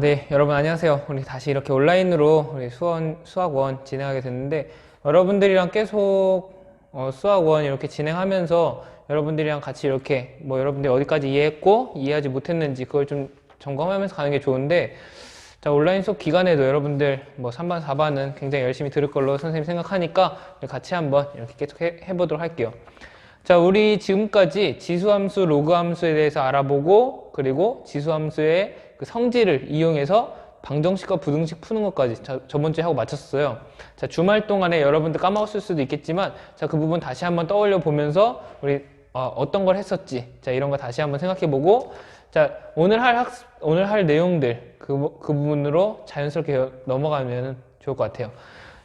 네, 여러분 안녕하세요. 우리 다시 이렇게 온라인으로 우리 수학원 진행하게 됐는데, 여러분들이랑 계속 수학원 이렇게 진행하면서 여러분들이랑 같이 이렇게 여러분들이 어디까지 이해했고 이해하지 못했는지 그걸 좀 점검하면서 가는 게 좋은데, 자, 온라인 수업 기간에도 여러분들 3반, 4반은 굉장히 열심히 들을 걸로 선생님이 생각하니까 같이 한번 이렇게 계속 해보도록 할게요. 자, 우리 지금까지 지수함수, 로그함수에 대해서 알아보고, 그리고 지수함수의 그 성질을 이용해서 방정식과 부등식 푸는 것까지 저번 주에 하고 마쳤어요. 자, 주말 동안에 여러분들 까먹었을 수도 있겠지만, 자, 그 부분 다시 한번 떠올려 보면서 우리 어떤 걸 했었지, 자, 이런 거 다시 한번 생각해 보고, 자, 오늘 할 내용들 그 부분으로 자연스럽게 넘어가면 좋을 것 같아요.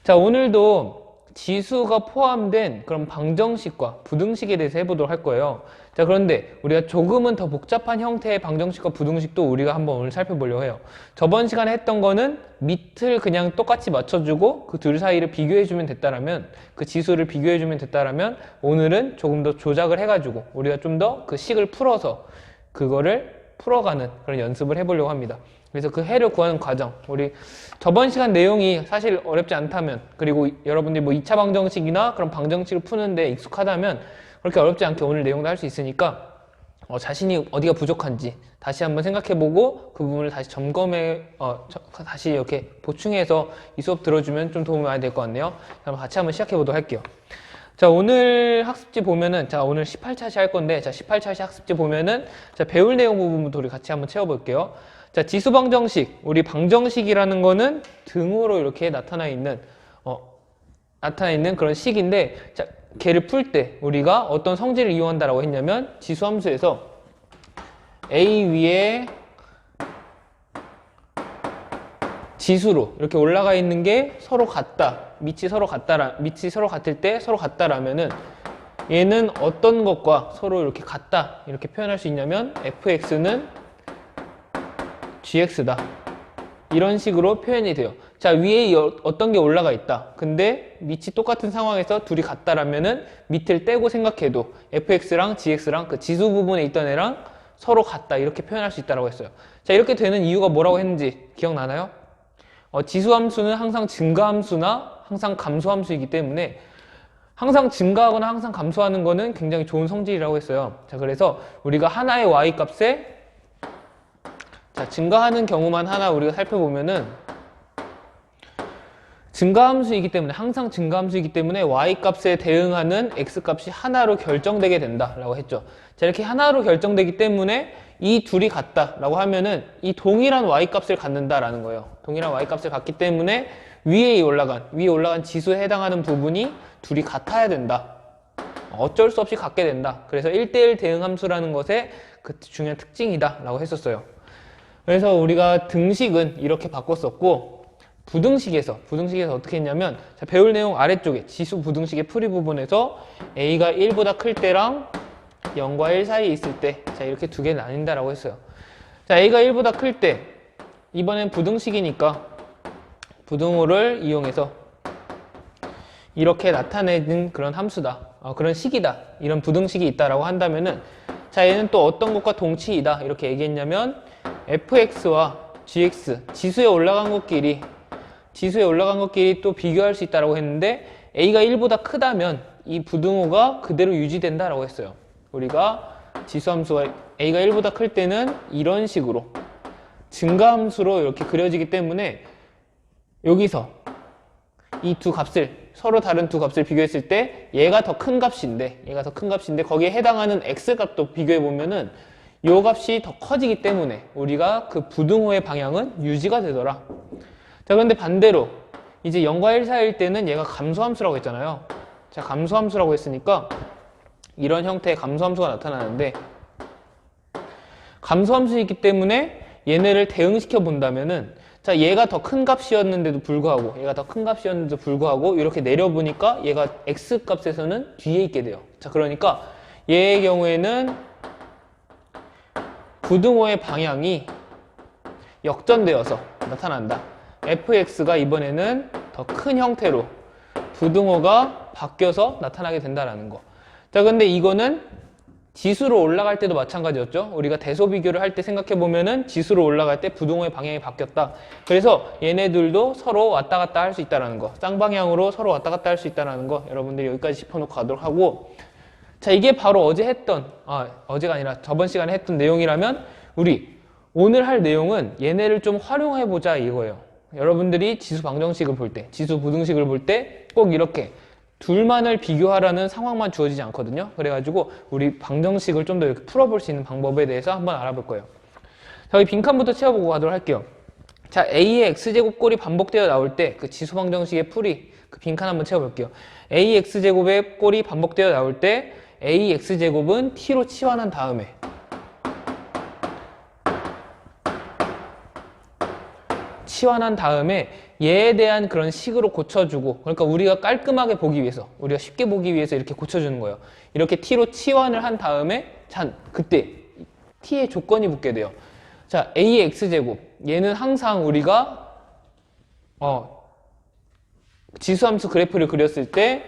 자, 오늘도 지수가 포함된 그런 방정식과 부등식에 대해서 해보도록 할 거예요. 자, 그런데 우리가 조금은 더 복잡한 형태의 방정식과 부등식도 우리가 한번 오늘 살펴보려고 해요. 저번 시간에 했던 거는 밑을 그냥 똑같이 맞춰주고 그 둘 사이를 비교해주면 됐다라면, 그 지수를 비교해주면 됐다라면, 오늘은 조금 더 조작을 해가지고 우리가 좀 더 그 식을 풀어서 그거를 풀어가는 그런 연습을 해보려고 합니다. 그래서 그 해를 구하는 과정, 우리 저번 시간 내용이 사실 어렵지 않다면, 그리고 여러분들이 2차 방정식이나 그런 방정식을 푸는데 익숙하다면 그렇게 어렵지 않게 오늘 내용도 할 수 있으니까 자신이 어디가 부족한지 다시 한번 생각해보고 그 부분을 다시 다시 이렇게 보충해서 이 수업 들어주면 좀 도움이 많이 될 것 같네요. 그럼 같이 한번 시작해보도록 할게요. 자, 오늘 학습지 보면은, 자, 오늘 18차시 할 건데, 자, 18차시 학습지 보면은, 자, 배울 내용 부분부터 우리 같이 한번 채워볼게요. 자, 지수 방정식. 우리 방정식이라는 거는 등으로 이렇게 나타나 있는 그런 식인데, 자, 걔를 풀 때 우리가 어떤 성질을 이용한다라고 했냐면, 지수함수에서 a 위에 지수로 이렇게 올라가 있는 게 서로 같다. 밑이 서로 같을 때 서로 같다라면은 얘는 어떤 것과 서로 이렇게 같다. 이렇게 표현할 수 있냐면 fx는 gx다. 이런 식으로 표현이 돼요. 자, 위에 어떤 게 올라가 있다. 근데 밑이 똑같은 상황에서 둘이 같다라면은 밑을 떼고 생각해도 fx랑 gx랑 그 지수 부분에 있던 애랑 서로 같다. 이렇게 표현할 수 있다고 했어요. 자, 이렇게 되는 이유가 뭐라고 했는지 기억나나요? 지수함수는 항상 증가함수나 항상 감소함수이기 때문에 항상 증가하거나 항상 감소하는 거는 굉장히 좋은 성질이라고 했어요. 자, 그래서 우리가 하나의 y 값에 증가하는 경우만 하나 우리가 살펴보면은 증가함수이기 때문에, 항상 증가함수이기 때문에 y 값에 대응하는 x 값이 하나로 결정되게 된다라고 했죠. 자, 이렇게 하나로 결정되기 때문에 이 둘이 같다라고 하면은 이 동일한 y 값을 갖는다라는 거예요. 동일한 y 값을 갖기 때문에 위에 올라간 지수에 해당하는 부분이 둘이 같아야 된다. 어쩔 수 없이 같게 된다. 그래서 1대1 대응함수라는 것의 그 중요한 특징이다라고 했었어요. 그래서 우리가 등식은 이렇게 바꿨었고, 부등식에서 어떻게 했냐면, 자, 배울 내용 아래쪽에 지수 부등식의 풀이 부분에서 a가 1보다 클 때랑 0과 1 사이에 있을 때, 자, 이렇게 두 개 나뉜다라고 했어요. 자, a가 1보다 클 때, 이번엔 부등식이니까 부등호를 이용해서 이렇게 나타내는 그런 함수다. 그런 식이다. 이런 부등식이 있다라고 한다면은, 자, 얘는 또 어떤 것과 동치이다. 이렇게 얘기했냐면, fx와 gx, 지수에 올라간 것끼리 또 비교할 수 있다라고 했는데, a가 1보다 크다면 이 부등호가 그대로 유지된다라고 했어요. 우리가 지수함수가 a가 1보다 클 때는 이런 식으로 증가함수로 이렇게 그려지기 때문에, 여기서 이 두 값을, 서로 다른 두 값을 비교했을 때 얘가 더 큰 값인데 거기에 해당하는 x 값도 비교해 보면은 요 값이 더 커지기 때문에 우리가 그 부등호의 방향은 유지가 되더라. 자, 그런데 반대로 이제 0과 1 사이일 때는 얘가 감소함수라고 했잖아요. 자, 감소함수라고 했으니까 이런 형태의 감소함수가 나타나는데, 감소함수이기 때문에 얘네를 대응시켜 본다면은, 자, 얘가 더 큰 값이었는데도 불구하고 이렇게 내려보니까 얘가 x 값에서는 뒤에 있게 돼요. 자, 그러니까 얘의 경우에는 부등호의 방향이 역전되어서 나타난다. fx가 이번에는 더 큰 형태로 부등호가 바뀌어서 나타나게 된다라는 거. 자, 근데 이거는 지수로 올라갈 때도 마찬가지였죠. 우리가 대소 비교를 할 때 생각해 보면은 지수로 올라갈 때 부동호의 방향이 바뀌었다. 그래서 얘네들도 서로 왔다 갔다 할 수 있다는 거. 쌍방향으로 서로 왔다 갔다 할 수 있다는 거. 여러분들이 여기까지 짚어놓고 가도록 하고, 자, 이게 바로 어제 했던, 어제가 아니라 저번 시간에 했던 내용이라면 우리 오늘 할 내용은 얘네를 좀 활용해 보자 이거예요. 여러분들이 지수 방정식을 볼 때, 지수 부등식을 볼 때 꼭 이렇게 둘만을 비교하라는 상황만 주어지지 않거든요. 그래가지고 우리 방정식을 좀 더 이렇게 풀어볼 수 있는 방법에 대해서 한번 알아볼 거예요. 자, 여기 빈칸부터 채워보고 가도록 할게요. 자, A의 X제곱꼴이 반복되어 나올 때 그 지수 방정식의 풀이 그 빈칸 한번 채워볼게요. A X제곱의 꼴이 반복되어 나올 때 A X제곱은 T로 치환한 다음에 얘에 대한 그런 식으로 고쳐주고, 그러니까 우리가 깔끔하게 보기 위해서, 우리가 쉽게 보기 위해서 이렇게 고쳐주는 거예요. 이렇게 T로 치환을 한 다음에, 자, 그때 T의 조건이 붙게 돼요. 자, A의 X제곱. 얘는 항상 우리가 지수함수 그래프를 그렸을 때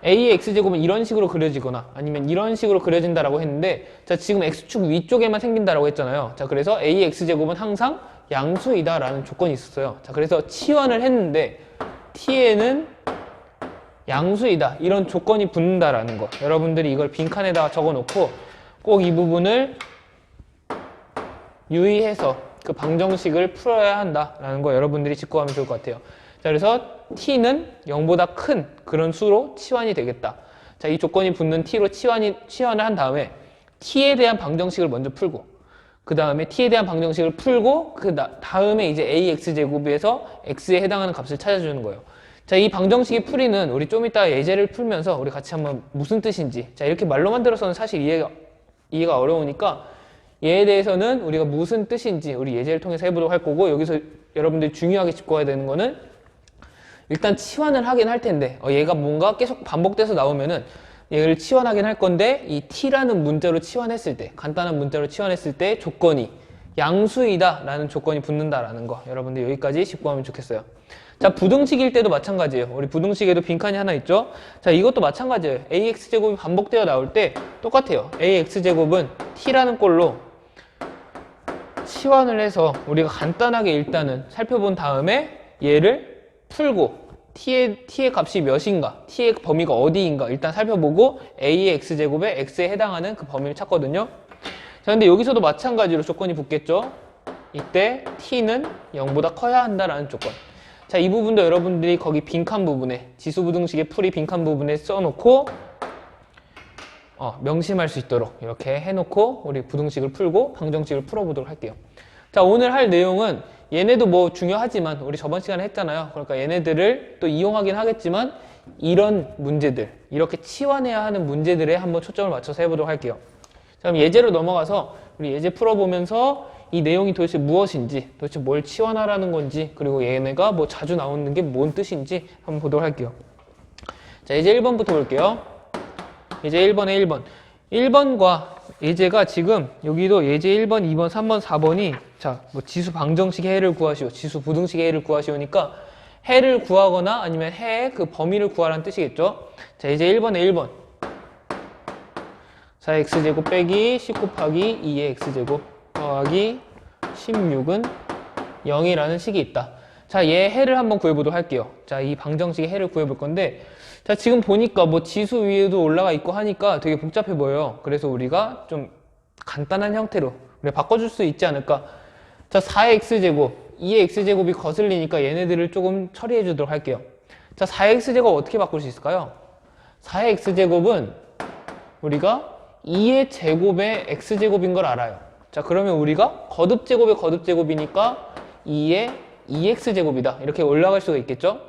A의 X제곱은 이런 식으로 그려지거나 아니면 이런 식으로 그려진다라고 했는데, 자, 지금 X축 위쪽에만 생긴다라고 했잖아요. 자, 그래서 A의 X제곱은 항상 양수이다라는 조건이 있었어요. 자, 그래서 치환을 했는데 T에는 양수이다 이런 조건이 붙는다라는 거. 여러분들이 이걸 빈칸에다가 적어놓고 꼭 이 부분을 유의해서 그 방정식을 풀어야 한다라는 거 여러분들이 짚고 가면 좋을 것 같아요. 자, 그래서 T는 0보다 큰 그런 수로 치환이 되겠다. 자, 이 조건이 붙는 T로 치환을 한 다음에 T에 대한 방정식을 먼저 풀고, 그 다음에 T에 대한 방정식을 풀고, 그 다음에 이제 AX제곱에서 X에 해당하는 값을 찾아주는 거예요. 자, 이 방정식의 풀이는 우리 좀 이따 예제를 풀면서 우리 같이 한번 무슨 뜻인지, 자, 이렇게 말로만 들어서는 사실 이해가 어려우니까 얘에 대해서는 우리가 무슨 뜻인지 우리 예제를 통해서 해보도록 할 거고, 여기서 여러분들이 중요하게 짚고 가야 되는 거는 일단 치환을 하긴 할 텐데 얘가 뭔가 계속 반복돼서 나오면은 얘를 치환하긴 할 건데, 이 T라는 문자로 치환했을 때, 간단한 문자로 치환했을 때 조건이 양수이다 라는 조건이 붙는다라는 거 여러분들 여기까지 짚고 하면 좋겠어요. 자, 부등식일 때도 마찬가지예요. 우리 부등식에도 빈칸이 하나 있죠. 자, 이것도 마찬가지예요. AX제곱이 반복되어 나올 때 똑같아요. AX제곱은 T라는 꼴로 치환을 해서 우리가 간단하게 일단은 살펴본 다음에 얘를 풀고 T의 값이 몇인가, T의 범위가 어디인가 일단 살펴보고 A의 X제곱에 X에 해당하는 그 범위를 찾거든요. 자, 근데 여기서도 마찬가지로 조건이 붙겠죠. 이때 T는 0보다 커야 한다라는 조건. 자, 이 부분도 여러분들이 거기 빈칸 부분에, 지수부등식의 풀이 빈칸 부분에 써놓고 명심할 수 있도록 이렇게 해놓고 우리 부등식을 풀고 방정식을 풀어보도록 할게요. 자, 오늘 할 내용은 얘네도 뭐 중요하지만 우리 저번 시간에 했잖아요. 그러니까 얘네들을 또 이용하긴 하겠지만 이런 문제들, 이렇게 치환해야 하는 문제들에 한번 초점을 맞춰서 해보도록 할게요. 자, 그럼 예제로 넘어가서 우리 예제 풀어보면서 이 내용이 도대체 무엇인지, 도대체 뭘 치환하라는 건지, 그리고 얘네가 뭐 자주 나오는 게 뭔 뜻인지 한번 보도록 할게요. 자, 예제 1번부터 볼게요. 예제 1번에 1번. 1번과 예제가 지금 여기도 예제 1번, 2번, 3번, 4번이 자, 뭐 지수 방정식 해를 구하시오, 지수 부등식 해를 구하시오니까 해를 구하거나 아니면 해의 그 범위를 구하라는 뜻이겠죠. 자, 예제 1번에 1번. 4x제곱 빼기 10 곱하기 2의 x제곱 더하기 16은 0이라는 식이 있다. 자, 얘 해를 한번 구해보도록 할게요. 자, 이 방정식의 해를 구해볼 건데, 자, 지금 보니까 뭐 지수 위에도 올라가 있고 하니까 되게 복잡해 보여요. 그래서 우리가 좀 간단한 형태로 우리가 바꿔줄 수 있지 않을까. 자, 4x제곱, 2의 x제곱이 거슬리니까 얘네들을 조금 처리해 주도록 할게요. 자, 4x제곱 어떻게 바꿀 수 있을까요? 4의 x제곱은 우리가 2의 제곱의 x제곱인 걸 알아요. 자, 그러면 우리가 거듭제곱의 거듭제곱이니까 2의 2x제곱이다. 이렇게 올라갈 수가 있겠죠?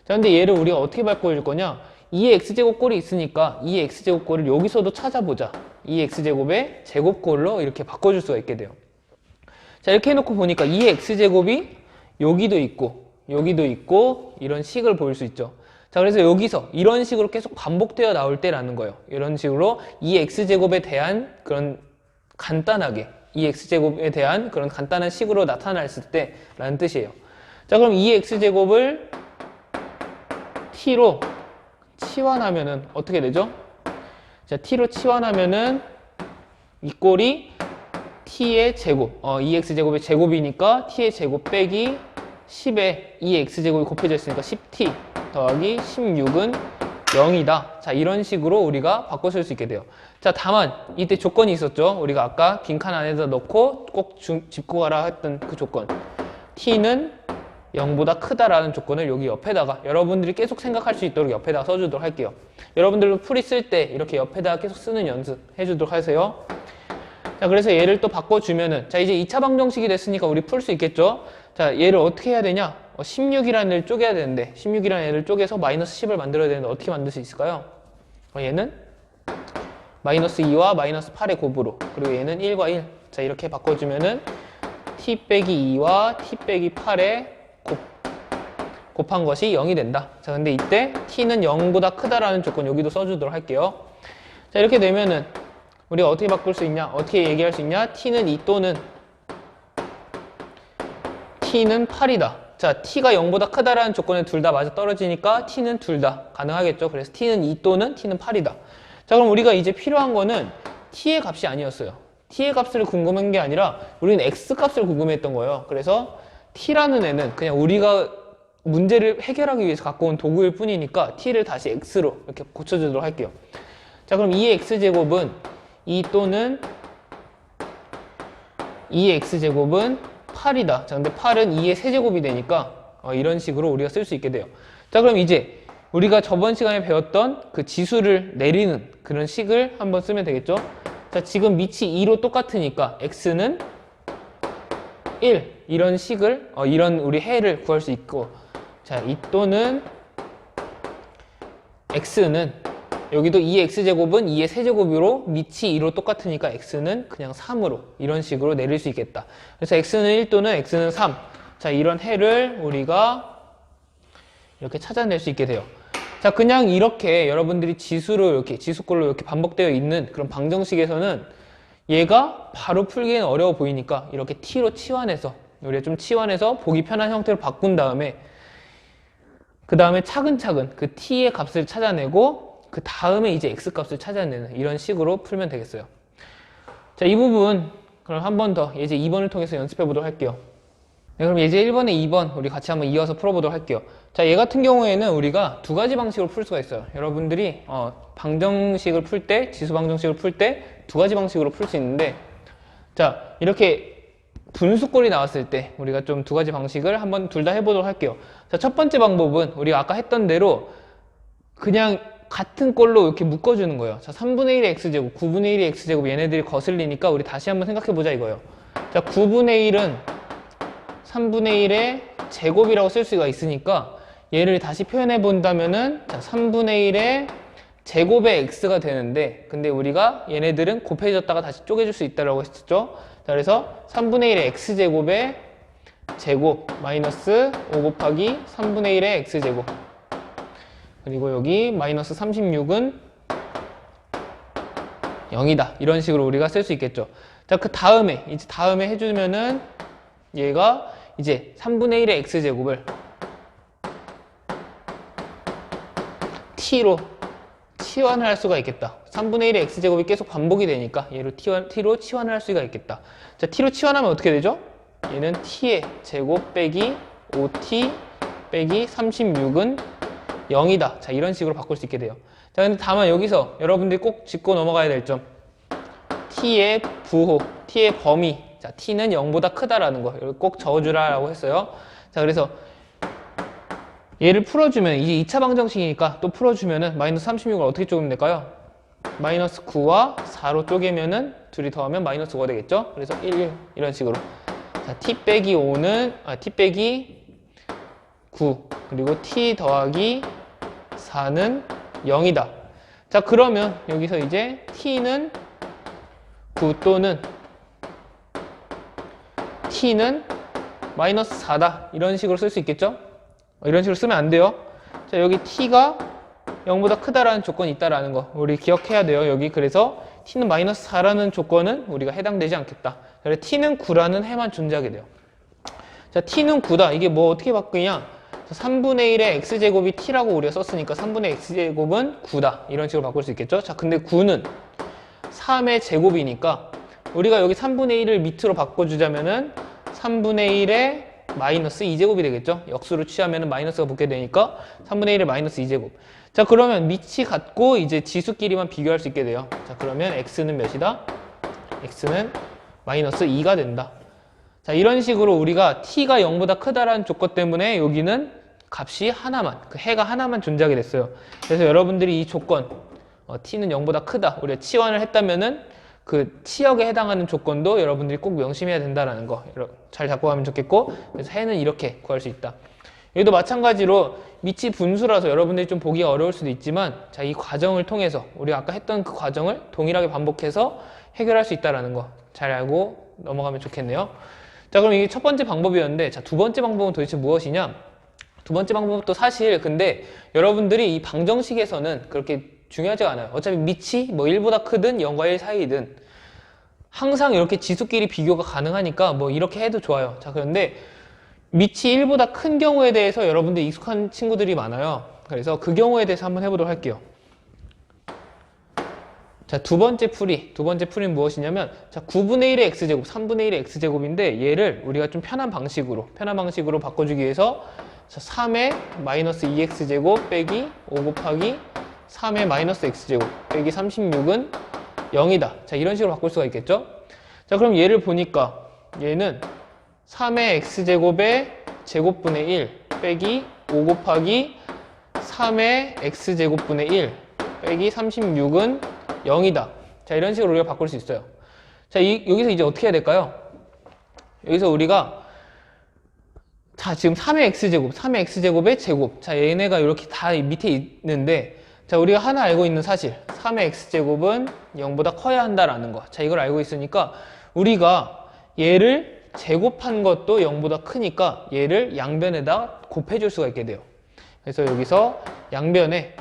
자, 근데 얘를 우리가 어떻게 바꿔줄 거냐? 2의 x제곱 꼴이 있으니까 2의 x제곱 꼴을 여기서도 찾아보자. 2의 x제곱의 제곱꼴로 이렇게 바꿔줄 수가 있게 돼요. 자, 이렇게 해놓고 보니까 2의 x제곱이 여기도 있고 여기도 있고 이런 식을 보일 수 있죠. 자, 그래서 여기서 이런 식으로 계속 반복되어 나올 때라는 거예요. 이런 식으로 2x제곱에 대한 그런 간단하게 2x제곱에 대한 그런 간단한 식으로 나타났을 때 라는 뜻이에요. 자, 그럼 자, t로 치환하면은 이 꼴이 t의 제곱, 2x제곱의 제곱이니까 t의 제곱 빼기 10에 2x제곱이 곱해져 있으니까 10t 더하기 16은 0이다. 자, 이런 식으로 우리가 바꿔 쓸 수 있게 돼요. 자, 다만 이때 조건이 있었죠. 우리가 아까 빈칸 안에다 넣고 꼭 짚고 가라 했던 그 조건. t는 0보다 크다라는 조건을 여기 옆에다가 여러분들이 계속 생각할 수 있도록 옆에다가 써주도록 할게요. 여러분들도 풀이 쓸 때 이렇게 옆에다가 계속 쓰는 연습 해주도록 하세요. 자, 그래서 얘를 또 바꿔주면은, 자, 이제 2차 방정식이 됐으니까 우리 풀 수 있겠죠? 자, 얘를 어떻게 해야 되냐? 16이라는 애를 쪼개야 되는데, 16이라는 애를 쪼개서 마이너스 10을 만들어야 되는데, 어떻게 만들 수 있을까요? 얘는 마이너스 2와 마이너스 8의 곱으로, 그리고 얘는 1과 1. 자, 이렇게 바꿔주면은, t 빼기 2와 t 빼기 8의 곱한 것이 0이 된다. 자, 근데 이때 t는 0보다 크다라는 조건 여기도 써주도록 할게요. 자, 이렇게 되면은, 우리가 어떻게 바꿀 수 있냐? 어떻게 얘기할 수 있냐? t는 2 또는 t는 8이다. 자, t가 0보다 크다라는 조건에 둘 다 맞아 떨어지니까 t는 둘 다 가능하겠죠. 그래서 t는 2 또는 t는 8이다. 자, 그럼 우리가 이제 필요한 거는 t의 값이 아니었어요. t의 값을 궁금한 게 아니라 우리는 x 값을 궁금했던 거예요. 그래서 t라는 애는 그냥 우리가 문제를 해결하기 위해서 갖고 온 도구일 뿐이니까 t를 다시 x로 이렇게 고쳐주도록 할게요. 자, 그럼 2의 x제곱은 2 또는 2의 x제곱은 8이다. 자, 근데 8은 2의 세제곱이 되니까 이런 식으로 우리가 쓸 수 있게 돼요. 자, 그럼 이제 우리가 저번 시간에 배웠던 그 지수를 내리는 그런 식을 한번 쓰면 되겠죠? 자, 지금 밑이 2로 똑같으니까 x는 1 이런 식을 이런 우리 해를 구할 수 있고, 자, 2 또는 x는 여기도 2의 x제곱은 2의 세제곱으로 밑이 2로 똑같으니까 x는 그냥 3으로 이런 식으로 내릴 수 있겠다. 그래서 x는 1 또는 x는 3. 자, 이런 해를 우리가 이렇게 찾아낼 수 있게 돼요. 자, 그냥 이렇게 여러분들이 지수로 이렇게 지수꼴로 이렇게 반복되어 있는 그런 방정식에서는 얘가 바로 풀기는 어려워 보이니까 이렇게 t로 치환해서 우리가 좀 치환해서 보기 편한 형태로 바꾼 다음에 그 다음에 차근차근 그 t의 값을 찾아내고 그 다음에 이제 x 값을 찾아내는 이런 식으로 풀면 되겠어요. 자, 이 부분 그럼 한 번 더 예제 2번을 통해서 연습해 보도록 할게요. 네, 그럼 예제 1번에 2번 우리 같이 한번 이어서 풀어보도록 할게요. 자, 얘 같은 경우에는 우리가 두 가지 방식으로 풀 수가 있어요. 여러분들이 방정식을 풀 때, 지수 방정식을 풀 때 두 가지 방식으로 풀 수 있는데, 자, 이렇게 분수꼴이 나왔을 때 우리가 좀 두 가지 방식을 한번 둘 다 해보도록 할게요. 자, 첫 번째 방법은 우리가 아까 했던 대로 그냥 같은 꼴로 이렇게 묶어주는 거예요. 자, 3분의 1의 x제곱, 9분의 1의 x제곱 얘네들이 거슬리니까 우리 다시 한번 생각해보자 이거예요. 자, 9분의 1은 3분의 1의 제곱이라고 쓸 수가 있으니까 얘를 다시 표현해 본다면은 자, 3분의 1의 제곱의 x가 되는데, 근데 우리가 얘네들은 곱해졌다가 다시 쪼개줄 수 있다고 했었죠. 자, 그래서 3분의 1의 x제곱의 제곱 마이너스 5 곱하기 3분의 1의 x제곱, 그리고 여기 마이너스 36은 0이다. 이런 식으로 우리가 쓸 수 있겠죠. 자, 그 다음에 이제 다음에 해주면은 얘가 이제 3분의 1의 x제곱을 t로 치환을 할 수가 있겠다. 3분의 1의 x제곱이 계속 반복이 되니까 얘로 t로 치환을 할 수가 있겠다. 자, t로 치환하면 어떻게 되죠? 얘는 t의 제곱 빼기 5t 빼기 36은 0이다. 자, 이런 식으로 바꿀 수 있게 돼요. 자, 근데 다만 여기서 여러분들이 꼭 짚고 넘어가야 될 점, t의 부호, t의 범위. 자, t는 0보다 크다라는 거 여기 꼭 적어주라라고 했어요. 자, 그래서 얘를 풀어주면 이제 2차 방정식이니까 또 풀어주면은 마이너스 36을 어떻게 쪼개면 될까요? 마이너스 9와 4로 쪼개면은 둘이 더하면 마이너스 5가 되겠죠? 그래서 1 이런 식으로. 자, t 빼기 5는 t 빼기 9 그리고 t 더하기 4는 0이다. 자, 그러면 여기서 이제 t는 9 또는 t는 마이너스 4다. 이런 식으로 쓸 수 있겠죠? 이런 식으로 쓰면 안 돼요. 자, 여기 t가 0보다 크다라는 조건이 있다라는 거 우리 기억해야 돼요. 여기 그래서 t는 마이너스 4라는 조건은 우리가 해당되지 않겠다. 그래서 t는 9라는 해만 존재하게 돼요. 자, t는 9다. 이게 뭐 어떻게 바꾸냐? 3분의 1의 x제곱이 t라고 우리가 썼으니까 3분의 x제곱은 9다. 이런 식으로 바꿀 수 있겠죠? 자, 근데 9는 3의 제곱이니까 우리가 여기 3분의 1을 밑으로 바꿔주자면은 3분의 1의 마이너스 2제곱이 되겠죠? 역수로 취하면은 마이너스가 붙게 되니까 3분의 1의 마이너스 2제곱. 자, 그러면 밑이 같고 이제 지수끼리만 비교할 수 있게 돼요. 자, 그러면 x는 몇이다? x는 마이너스 2가 된다. 자, 이런 식으로 우리가 t가 0보다 크다라는 조건 때문에 여기는 값이 하나만, 그 해가 하나만 존재하게 됐어요. 그래서 여러분들이 이 조건, t는 0보다 크다, 우리가 치환을 했다면은 그 치역에 해당하는 조건도 여러분들이 꼭 명심해야 된다라는 거 잘 잡고 가면 좋겠고, 그래서 해는 이렇게 구할 수 있다. 여기도 마찬가지로 밑이 분수라서 여러분들이 좀 보기가 어려울 수도 있지만, 자, 이 과정을 통해서 우리가 아까 했던 그 과정을 동일하게 반복해서 해결할 수 있다라는 거 잘 알고 넘어가면 좋겠네요. 자, 그럼 이게 첫 번째 방법이었는데, 자, 두 번째 방법은 도대체 무엇이냐? 두 번째 방법도 사실 근데 여러분들이 이 방정식에서는 그렇게 중요하지가 않아요. 어차피 밑이 뭐 1보다 크든 0과 1 사이든 항상 이렇게 지수끼리 비교가 가능하니까 뭐 이렇게 해도 좋아요. 자, 그런데 밑이 1보다 큰 경우에 대해서 여러분들 익숙한 친구들이 많아요. 그래서 그 경우에 대해서 한번 해보도록 할게요. 자, 두 번째 풀이는 무엇이냐면, 자, 9분의 1의 x제곱, 3분의 1의 x제곱인데 얘를 우리가 좀 편한 방식으로 바꿔주기 위해서, 자, 3의 마이너스 2x제곱 빼기 5 곱하기 3의 마이너스 x제곱 빼기 36은 0이다. 자, 이런 식으로 바꿀 수가 있겠죠? 자, 그럼 얘를 보니까 얘는 3의 x제곱의 제곱분의 1 빼기 5 곱하기 3의 x제곱분의 1 빼기 36은 0이다. 자, 이런 식으로 우리가 바꿀 수 있어요. 자, 여기서 이제 어떻게 해야 될까요? 여기서 우리가, 자, 지금 3의 x제곱의 제곱. 자, 얘네가 이렇게 다 밑에 있는데, 자, 우리가 하나 알고 있는 사실, 3의 x제곱은 0보다 커야 한다라는 거. 자, 이걸 알고 있으니까 우리가 얘를 제곱한 것도 0보다 크니까 얘를 양변에다 곱해줄 수가 있게 돼요. 그래서 여기서 양변에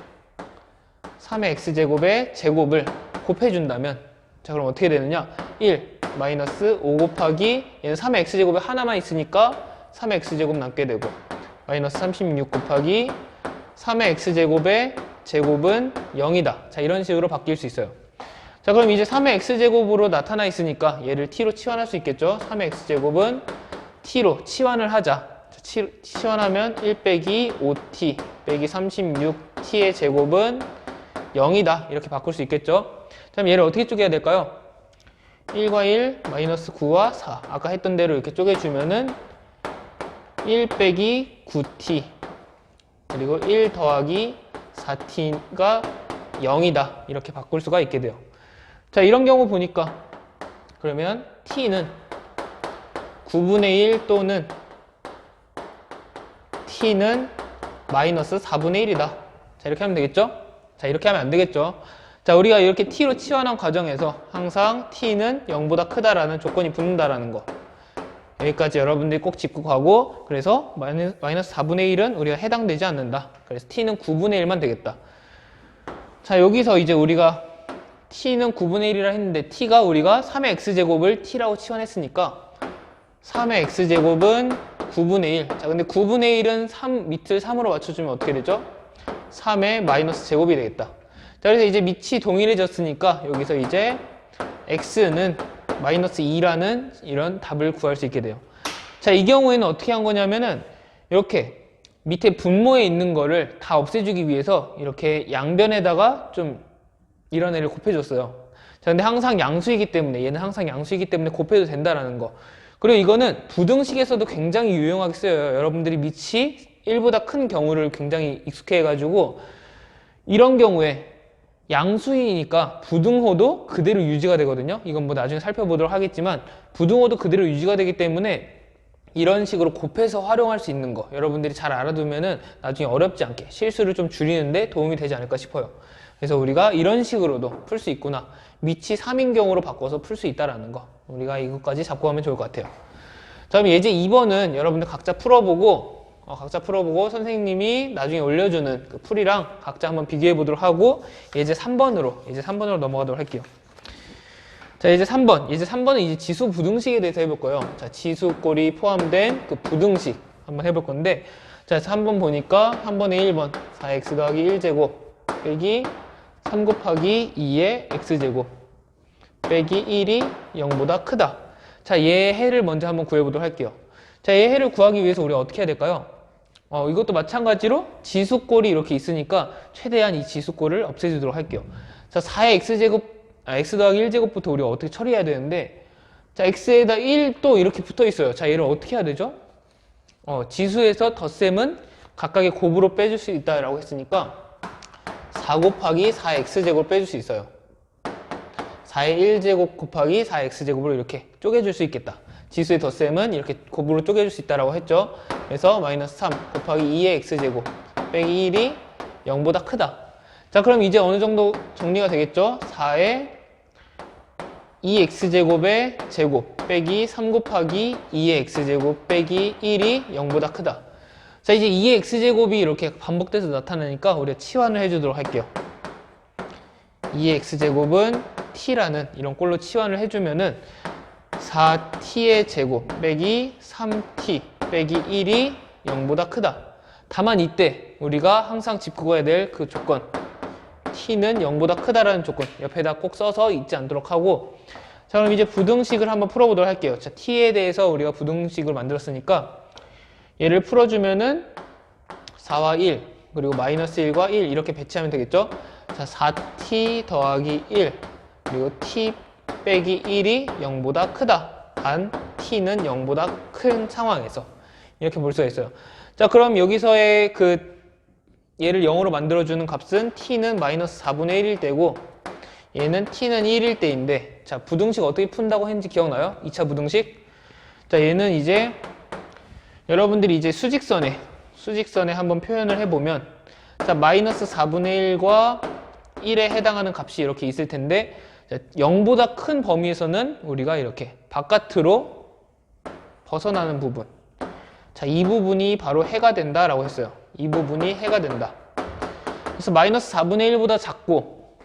3의 x제곱의 제곱을 곱해준다면, 자, 그럼 어떻게 되느냐? 1 마이너스 5 곱하기 얘는 3의 x제곱에 하나만 있으니까 3의 x제곱 남게 되고, 마이너스 36 곱하기 3의 x제곱의 제곱은 0이다. 자, 이런 식으로 바뀔 수 있어요. 자, 그럼 이제 3의 x제곱으로 나타나 있으니까 얘를 t로 치환할 수 있겠죠? 3의 x제곱은 t로 치환을 하자. 자, 치환하면 1 빼기 5t 빼기 36t의 제곱은 0이다. 이렇게 바꿀 수 있겠죠? 그럼 얘를 어떻게 쪼개야 될까요? 1과 1, 마이너스 9와 4. 아까 했던 대로 이렇게 쪼개주면은 1 빼기 9t 그리고 1 더하기 4t가 0이다. 이렇게 바꿀 수가 있게 돼요. 자, 이런 경우 보니까 그러면 t는 9분의 1 또는 t는 마이너스 4분의 1이다. 자, 이렇게 하면 되겠죠? 자, 이렇게 하면 안 되겠죠? 자, 우리가 이렇게 t로 치환한 과정에서 항상 t는 0보다 크다라는 조건이 붙는다라는 거. 여기까지 여러분들이 꼭 짚고 가고, 그래서 마이너스 4분의 1은 우리가 해당되지 않는다. 그래서 t는 9분의 1만 되겠다. 자, 여기서 이제 우리가 t는 9분의 1이라 했는데 t가 우리가 3의 x제곱을 t라고 치환했으니까 3의 x제곱은 9분의 1. 자, 근데 9분의 1은 밑을 3으로 맞춰주면 어떻게 되죠? 3의 마이너스 제곱이 되겠다. 자, 그래서 이제 밑이 동일해졌으니까 여기서 이제 x는 마이너스 2라는 이런 답을 구할 수 있게 돼요. 자, 이 경우에는 어떻게 한 거냐면은 이렇게 밑에 분모에 있는 거를 다 없애주기 위해서 이렇게 양변에다가 좀 이런 애를 곱해줬어요. 자, 근데 항상 양수이기 때문에, 얘는 항상 양수이기 때문에 곱해도 된다라는 거. 그리고 이거는 부등식에서도 굉장히 유용하게 쓰여요. 여러분들이 밑이 1보다 큰 경우를 굉장히 익숙해 해가지고 이런 경우에 양수이니까 부등호도 그대로 유지가 되거든요. 이건 뭐 나중에 살펴보도록 하겠지만 부등호도 그대로 유지가 되기 때문에 이런 식으로 곱해서 활용할 수 있는 거 여러분들이 잘 알아두면은 나중에 어렵지 않게 실수를 좀 줄이는데 도움이 되지 않을까 싶어요. 그래서 우리가 이런 식으로도 풀 수 있구나. 밑이 3인 경우로 바꿔서 풀 수 있다라는 거 우리가 이것까지 잡고 가면 좋을 것 같아요. 자, 그럼 예제 2번은 여러분들 각자 풀어보고 선생님이 나중에 올려주는 그 풀이랑 각자 한번 비교해 보도록 하고 예제 3번으로 넘어가도록 할게요. 자, 예제 3번은 이제 지수 부등식에 대해서 해볼 거예요. 자, 지수꼴이 포함된 그 부등식 한번 해볼 건데, 자, 3번 보니까 한 번에 1번 4x 더하기 1제곱 빼기 3 곱하기 2의 x제곱 빼기 1이 0보다 크다. 자, 얘 해를 먼저 한번 구해보도록 할게요. 자, 얘 해를 구하기 위해서 우리가 어떻게 해야 될까요? 이것도 마찬가지로 지수꼴이 이렇게 있으니까 최대한 이 지수꼴을 없애주도록 할게요. 자, 4의 x제곱, x 더하기 1제곱부터 우리가 어떻게 처리해야 되는데, 자, x에다 1 또 이렇게 붙어 있어요. 자, 얘를 어떻게 해야 되죠? 지수에서 덧셈은 각각의 곱으로 빼줄 수 있다라고 했으니까 4 곱하기 4x제곱을 빼줄 수 있어요. 4의 1제곱 곱하기 4x제곱으로 이렇게 쪼개줄 수 있겠다. 지수의 덧셈은 이렇게 곱으로 쪼개줄 수 있다라고 했죠. 그래서 마이너스 3 곱하기 2의 x제곱 빼기 1이 0보다 크다. 자, 그럼 이제 어느 정도 정리가 되겠죠? 4의 2x제곱의 제곱 빼기 3 곱하기 2의 x제곱 빼기 1이 0보다 크다. 자, 이제 2의 x제곱이 이렇게 반복돼서 나타나니까 우리가 치환을 해주도록 할게요. 2의 x제곱은 t라는 이런 꼴로 치환을 해주면은 4t의 제곱 빼기 3t 빼기 1이 0보다 크다. 다만 이때 우리가 항상 짚고 가야 될 그 조건, t는 0보다 크다라는 조건 옆에다 꼭 써서 잊지 않도록 하고, 자, 그럼 이제 부등식을 한번 풀어보도록 할게요. 자, t에 대해서 우리가 부등식을 만들었으니까 얘를 풀어주면은 4와 1 그리고 마이너스 1과 1 이렇게 배치하면 되겠죠. 자, 4t 더하기 1 그리고 t 빼기 1이 0보다 크다. 단 t는 0보다 큰 상황에서 이렇게 볼 수가 있어요. 자, 그럼 여기서의 그 얘를 0으로 만들어주는 값은 t는 마이너스 4분의 1일 때고 얘는 t는 1일 때인데, 자, 부등식 어떻게 푼다고 했는지 기억나요? 2차 부등식? 자, 얘는 이제 여러분들이 이제 수직선에 한번 표현을 해보면, 자, 마이너스 4분의 1과 1에 해당하는 값이 이렇게 있을 텐데, 자, 0보다 큰 범위에서는 우리가 이렇게 바깥으로 벗어나는 부분, 자, 이 부분이 바로 해가 된다라고 했어요. 이 부분이 해가 된다. 그래서 마이너스 4분의 1보다 작고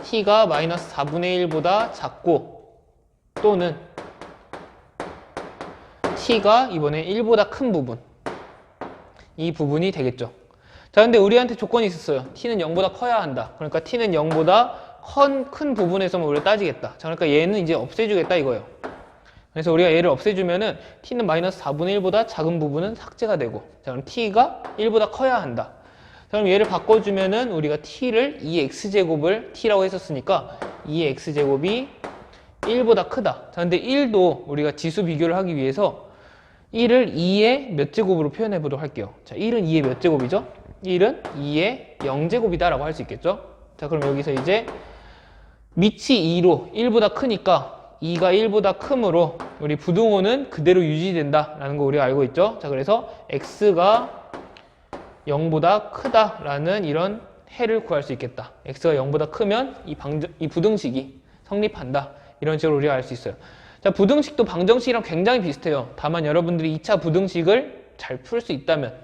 t가 마이너스 4분의 1보다 작고 또는 t가 이번에 1보다 큰 부분, 이 부분이 되겠죠. 자, 근데 우리한테 조건이 있었어요. t는 0보다 커야 한다. 그러니까 t는 0보다 큰 부분에서만 우리가 따지겠다. 자, 그러니까 얘는 이제 없애주겠다 이거예요. 그래서 우리가 얘를 없애주면은 t는 마이너스 4분의 1보다 작은 부분은 삭제가 되고, 자, 그럼 t가 1보다 커야 한다. 자, 그럼 얘를 바꿔주면은 우리가 t를 2x제곱을 t라고 했었으니까 2x제곱이 1보다 크다. 자, 근데 1도 우리가 지수 비교를 하기 위해서 1을 2의 몇 제곱으로 표현해 보도록 할게요. 자, 1은 2의 몇 제곱이죠? 1은 2의 0제곱이다 라고 할 수 있겠죠? 자, 그럼 여기서 이제 밑이 2로 1보다 크니까 2가 1보다 크므로 우리 부등호는 그대로 유지된다 라는 거 우리가 알고 있죠? 자, 그래서 x가 0보다 크다라는 이런 해를 구할 수 있겠다. x가 0보다 크면 이 부등식이 성립한다. 이런 식으로 우리가 알 수 있어요. 자, 부등식도 방정식이랑 굉장히 비슷해요. 다만 여러분들이 2차 부등식을 잘 풀 수 있다면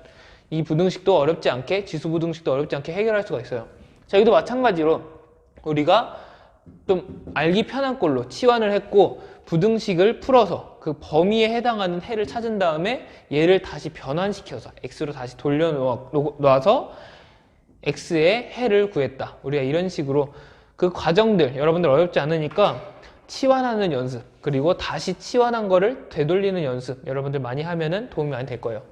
이 부등식도 어렵지 않게, 지수 부등식도 어렵지 않게 해결할 수가 있어요. 자, 여기도 마찬가지로 우리가 좀 알기 편한 꼴로 치환을 했고 부등식을 풀어서 그 범위에 해당하는 해를 찾은 다음에 얘를 다시 변환시켜서 x로 다시 돌려놓아서 x의 해를 구했다. 우리가 이런 식으로 그 과정들 여러분들 어렵지 않으니까 치환하는 연습, 그리고 다시 치환한 거를 되돌리는 연습 여러분들 많이 하면은 도움이 많이 될 거예요.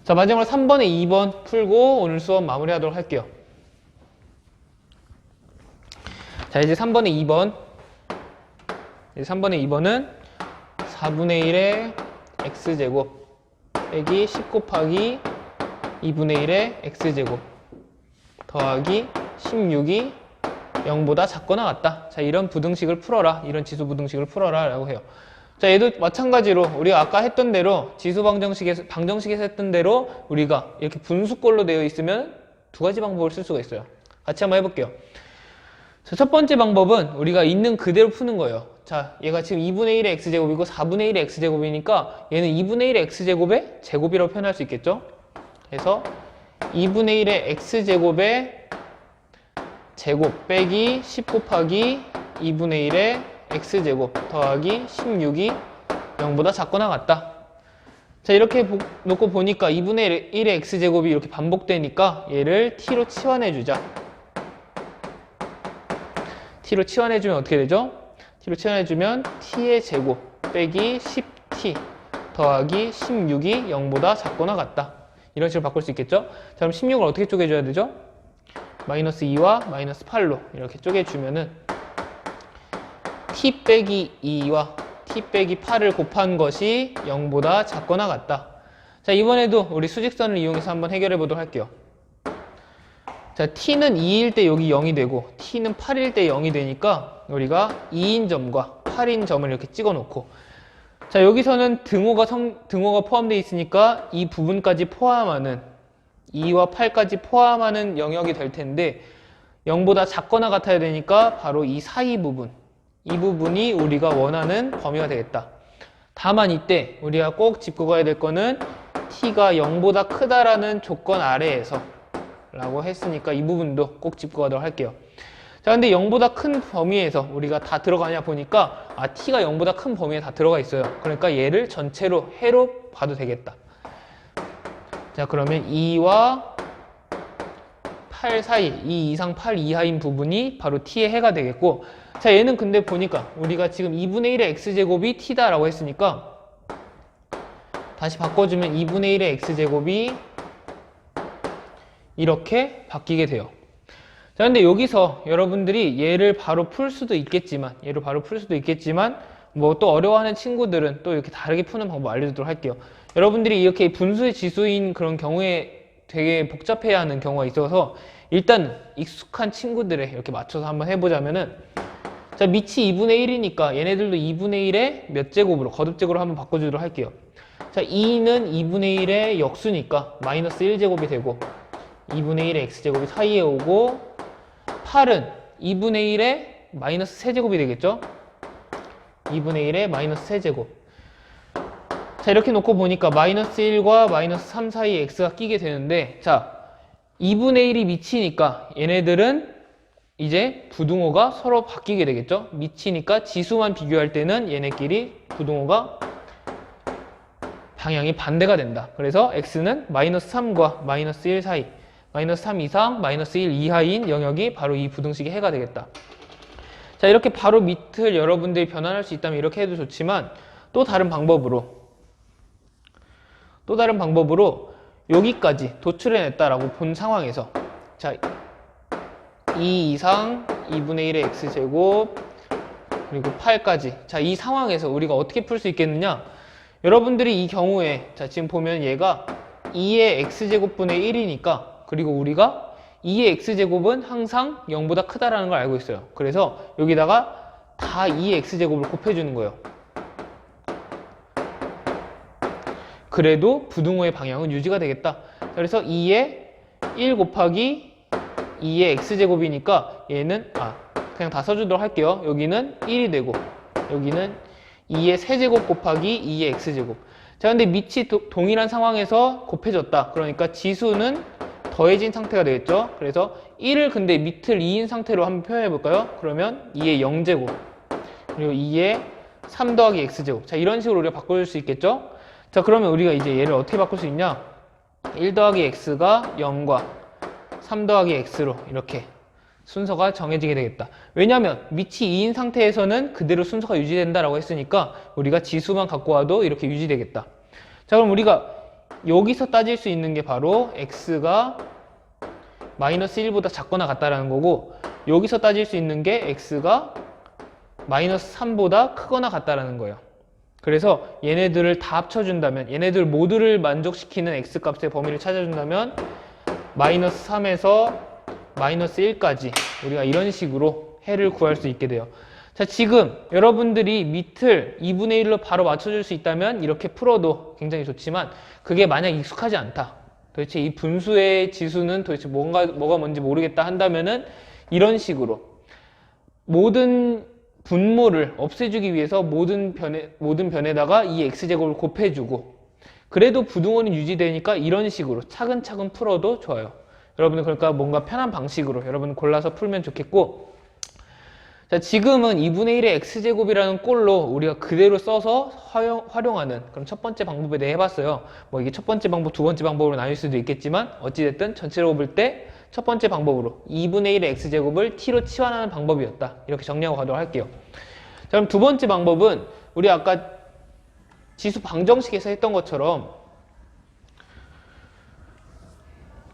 자, 마지막으로 3번에 2번 풀고 오늘 수업 마무리하도록 할게요. 자, 이제 3번에 2번. 3번에 2번은 4분의 1의 x제곱 빼기 10 곱하기 2분의 1의 x제곱 더하기 16이 0보다 작거나 같다. 자, 이런 부등식을 풀어라. 이런 지수 부등식을 풀어라 라고 해요. 자, 얘도 마찬가지로 우리가 아까 했던 대로 지수 방정식에서 했던 대로 우리가 이렇게 분수꼴로 되어 있으면 두 가지 방법을 쓸 수가 있어요. 같이 한번 해볼게요. 자, 첫 번째 방법은 우리가 있는 그대로 푸는 거예요. 자, 얘가 지금 2분의 1의 x제곱이고 4분의 1의 x제곱이니까 얘는 2분의 1의 x제곱의 제곱이라고 표현할 수 있겠죠? 그래서 2분의 1의 x제곱의 제곱 빼기 10 곱하기 2분의 1의 x제곱 더하기 16이 0보다 작거나 같다. 자, 이렇게 놓고 보니까 2분의 1의 x제곱이 이렇게 반복되니까 얘를 t로 치환해주자. t로 치환해주면 어떻게 되죠? t로 치환해주면 t의 제곱 빼기 10t 더하기 16이 0보다 작거나 같다. 이런 식으로 바꿀 수 있겠죠? 자, 그럼 16을 어떻게 쪼개줘야 되죠? 마이너스 2와 마이너스 8로 이렇게 쪼개주면은 t 빼기 2와 t 빼기 8을 곱한 것이 0보다 작거나 같다. 자, 이번에도 우리 수직선을 이용해서 한번 해결해 보도록 할게요. 자, t는 2일 때 여기 0이 되고 t는 8일 때 0이 되니까 우리가 2인 점과 8인 점을 이렇게 찍어 놓고, 자, 여기서는 등호가 포함되어 있으니까 이 부분까지 포함하는 2와 8까지 포함하는 영역이 될 텐데 0보다 작거나 같아야 되니까 바로 이 사이 부분, 이 부분이 우리가 원하는 범위가 되겠다. 다만 이때 우리가 꼭 짚고 가야 될 거는 t가 0보다 크다라는 조건 아래에서 라고 했으니까 이 부분도 꼭 짚고 가도록 할게요. 자, 근데 0보다 큰 범위에서 우리가 다 들어가냐 보니까 t가 0보다 큰 범위에 다 들어가 있어요. 그러니까 얘를 전체로 해로 봐도 되겠다. 자, 그러면 2와 8 사이, 2 이상 8 이하인 부분이 바로 t의 해가 되겠고, 자, 얘는 근데 보니까 우리가 지금 2분의 1의 x제곱이 t다라고 했으니까 다시 바꿔주면 2분의 1의 x제곱이 이렇게 바뀌게 돼요. 자, 근데 여기서 여러분들이 얘를 바로 풀 수도 있겠지만 뭐 또 어려워하는 친구들은 또 이렇게 다르게 푸는 방법 알려주도록 할게요. 여러분들이 이렇게 분수의 지수인 그런 경우에 되게 복잡해야 하는 경우가 있어서 일단 익숙한 친구들에 이렇게 맞춰서 한번 해보자면은, 자, 밑이 2분의 1이니까 얘네들도 2분의 1의 몇 제곱으로, 거듭제곱으로 한번 바꿔주도록 할게요. 자, 2는 2분의 1의 역수니까 마이너스 1제곱이 되고 2분의 1의 x제곱이 사이에 오고, 8은 2분의 1의 마이너스 세제곱이 되겠죠? 2분의 1의 마이너스 세제곱. 자, 이렇게 놓고 보니까 마이너스 1과 마이너스 3 사이에 x가 끼게 되는데, 자, 2분의 1이 밑이니까 얘네들은 이제 부등호가 서로 바뀌게 되겠죠? 밑이니까 지수만 비교할 때는 얘네끼리 부등호가 방향이 반대가 된다. 그래서 x는 마이너스 3과 마이너스 1 사이, 마이너스 3 이상, 마이너스 1 이하인 영역이 바로 이 부등식의 해가 되겠다. 자, 이렇게 바로 밑을 여러분들이 변환할 수 있다면 이렇게 해도 좋지만 또 다른 방법으로 여기까지 도출해냈다라고 본 상황에서, 자, 2 이상 2분의 1의 x제곱 그리고 8까지, 자, 이 상황에서 우리가 어떻게 풀 수 있겠느냐? 여러분들이 이 경우에, 자, 지금 보면 얘가 2의 x제곱분의 1이니까, 그리고 우리가 2의 x제곱은 항상 0보다 크다라는 걸 알고 있어요. 그래서 여기다가 다 2의 x제곱을 곱해주는 거예요. 그래도 부등호의 방향은 유지가 되겠다. 그래서 2의 1 곱하기 2의 x제곱이니까 얘는 그냥 다 써주도록 할게요. 여기는 1이 되고 여기는 2의 세제곱 곱하기 2의 x제곱. 자, 근데 밑이 동일한 상황에서 곱해졌다. 그러니까 지수는 더해진 상태가 되겠죠. 그래서 1을 근데 밑을 2인 상태로 한번 표현해 볼까요? 그러면 2의 0제곱 그리고 2의 3 더하기 x제곱. 자, 이런 식으로 우리가 바꿔줄 수 있겠죠. 자, 그러면 우리가 이제 얘를 어떻게 바꿀 수 있냐? 1 더하기 x가 0과 3 더하기 x로 이렇게 순서가 정해지게 되겠다. 왜냐하면 밑이 2인 상태에서는 그대로 순서가 유지된다라고 했으니까 우리가 지수만 갖고 와도 이렇게 유지되겠다. 자, 그럼 우리가 여기서 따질 수 있는 게 바로 x가 마이너스 1보다 작거나 같다라는 거고, 여기서 따질 수 있는 게 x가 마이너스 3보다 크거나 같다라는 거예요. 그래서 얘네들을 다 합쳐준다면, 얘네들 모두를 만족시키는 x값의 범위를 찾아준다면 마이너스 3에서 마이너스 1까지 우리가 이런 식으로 해를 구할 수 있게 돼요. 자, 지금 여러분들이 밑을 2분의 1로 바로 맞춰줄 수 있다면 이렇게 풀어도 굉장히 좋지만, 그게 만약 익숙하지 않다, 도대체 이 분수의 지수는 도대체 뭐가 뭔지 모르겠다 한다면은 이런 식으로 모든 분모를 없애주기 위해서 모든 변에다가 이 x제곱을 곱해주고, 그래도 부등호는 유지되니까 이런 식으로 차근차근 풀어도 좋아요. 여러분들 그러니까 뭔가 편한 방식으로 여러분 골라서 풀면 좋겠고, 자, 자, 지금은 2분의 1의 x제곱이라는 꼴로 우리가 그대로 써서 활용하는 그런 첫 번째 방법에 대해 해봤어요. 뭐 이게 첫 번째 방법, 두 번째 방법으로 나뉠 수도 있겠지만 어찌됐든 전체적으로 볼 때 첫 번째 방법으로 2분의 1의 x제곱을 t로 치환하는 방법이었다. 이렇게 정리하고 가도록 할게요. 자, 그럼 두 번째 방법은 우리 아까 지수 방정식에서 했던 것처럼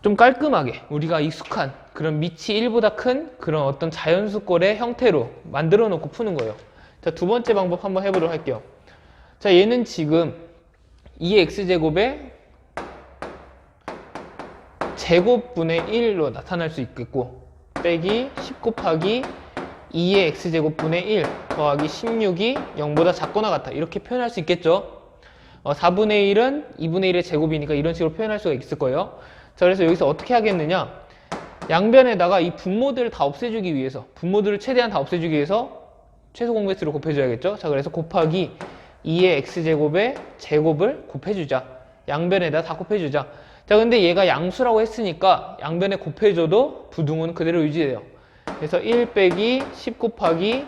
좀 깔끔하게 우리가 익숙한 그런 밑이 1보다 큰 그런 어떤 자연수꼴의 형태로 만들어 놓고 푸는 거예요. 자, 두 번째 방법 한번 해보도록 할게요. 자, 얘는 지금 2x제곱의 제곱분의 1로 나타날 수 있겠고 빼기 10 곱하기 2의 x제곱분의 1 더하기 16이 0보다 작거나 같다. 이렇게 표현할 수 있겠죠. 4분의 1은 2분의 1의 제곱이니까 이런 식으로 표현할 수가 있을 거예요. 자, 그래서 여기서 어떻게 하겠느냐, 양변에다가 이 분모들을 다 없애주기 위해서, 분모들을 최대한 다 없애주기 위해서 최소 공배수를 곱해줘야겠죠. 자, 그래서 곱하기 2의 x제곱의 제곱을 곱해주자. 양변에다 다 곱해주자. 자, 근데 얘가 양수라고 했으니까 양변에 곱해줘도 부등호는 그대로 유지돼요. 그래서 1 빼기 10 곱하기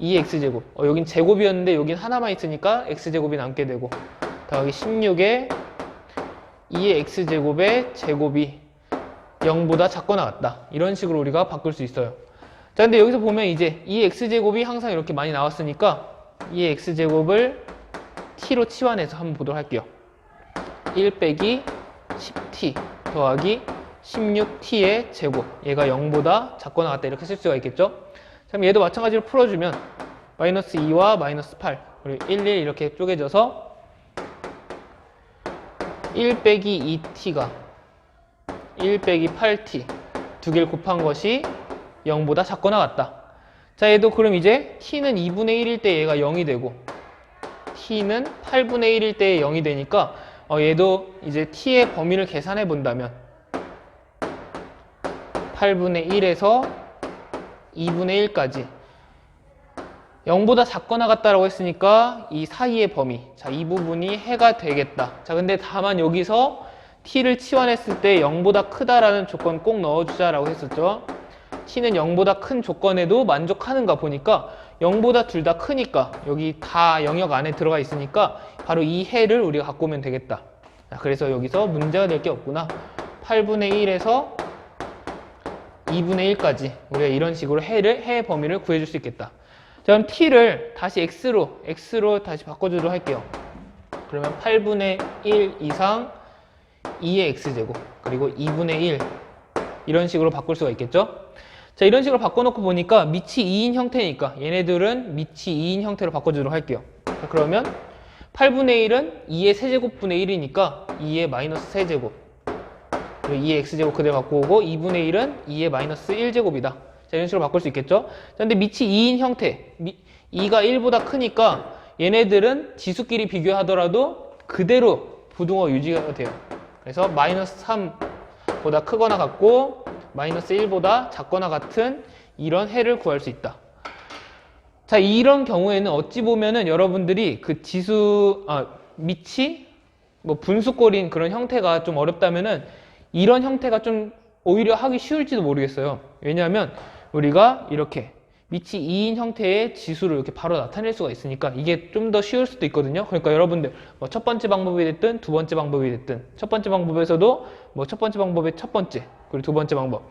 2의 x제곱. 여긴 제곱이었는데 여긴 하나만 있으니까 x제곱이 남게 되고 더하기 16에 2의 x제곱의 제곱이 0보다 작거나 같다. 이런 식으로 우리가 바꿀 수 있어요. 자, 근데 여기서 보면 이제 이 x제곱이 항상 이렇게 많이 나왔으니까 이 x제곱을 t로 치환해서 한번 보도록 할게요. 1 빼기 10t 더하기 16t의 제곱. 얘가 0보다 작거나 같다. 이렇게 쓸 수가 있겠죠. 그럼 얘도 마찬가지로 풀어주면 마이너스 2와 마이너스 8 그리고 1, 1 이렇게 쪼개져서 1 빼기 2t가 1 빼기 8t 두 개를 곱한 것이 0보다 작거나 같다. 자, 얘도 그럼 이제 t는 2분의 1일 때 얘가 0이 되고 t는 8분의 1일 때 0이 되니까 얘도 이제 t의 범위를 계산해 본다면 8분의 1에서 2분의 1까지 0보다 작거나 같다라고 했으니까 이 사이의 범위, 자, 이 부분이 해가 되겠다. 자, 근데 다만 여기서 t를 치환했을 때 0보다 크다라는 조건 꼭 넣어주자라고 했었죠. t는 0보다 큰 조건에도 만족하는가 보니까 0보다 둘 다 크니까 여기 다 영역 안에 들어가 있으니까 바로 이 해를 우리가 갖고 오면 되겠다. 자, 그래서 여기서 문제가 될 게 없구나. 8분의 1에서 2분의 1까지 우리가 이런 식으로 해의 범위를 구해줄 수 있겠다. 자, 그럼 t를 다시 x로 다시 바꿔주도록 할게요. 그러면 8분의 1 이상 2의 x제곱 그리고 2분의 1 이런 식으로 바꿀 수가 있겠죠. 자, 이런 식으로 바꿔놓고 보니까 밑이 2인 형태니까 얘네들은 밑이 2인 형태로 바꿔주도록 할게요. 자, 그러면 8분의 1은 2의 세제곱분의 1이니까 2의 마이너스 세제곱 그리고 2의 x제곱 그대로 갖고 오고 2분의 1은 2의 마이너스 1제곱이다. 자, 이런 식으로 바꿀 수 있겠죠. 자, 근데 밑이 2인 형태 2가 1보다 크니까 얘네들은 지수끼리 비교하더라도 그대로 부등호 유지가 돼요. 그래서 마이너스 3보다 크거나 같고 마이너스 1보다 작거나 같은 이런 해를 구할 수 있다. 자, 이런 경우에는 어찌 보면은 여러분들이 그 밑이 뭐 분수꼴인 그런 형태가 좀 어렵다면은 이런 형태가 좀 오히려 하기 쉬울지도 모르겠어요. 왜냐하면 우리가 이렇게 밑이 2인 형태의 지수를 이렇게 바로 나타낼 수가 있으니까 이게 좀 더 쉬울 수도 있거든요. 그러니까 여러분들 뭐 첫 번째 방법이 됐든 두 번째 방법이 됐든 첫 번째 방법에서도 뭐 첫 번째 방법의 첫 번째 그리고 두 번째 방법,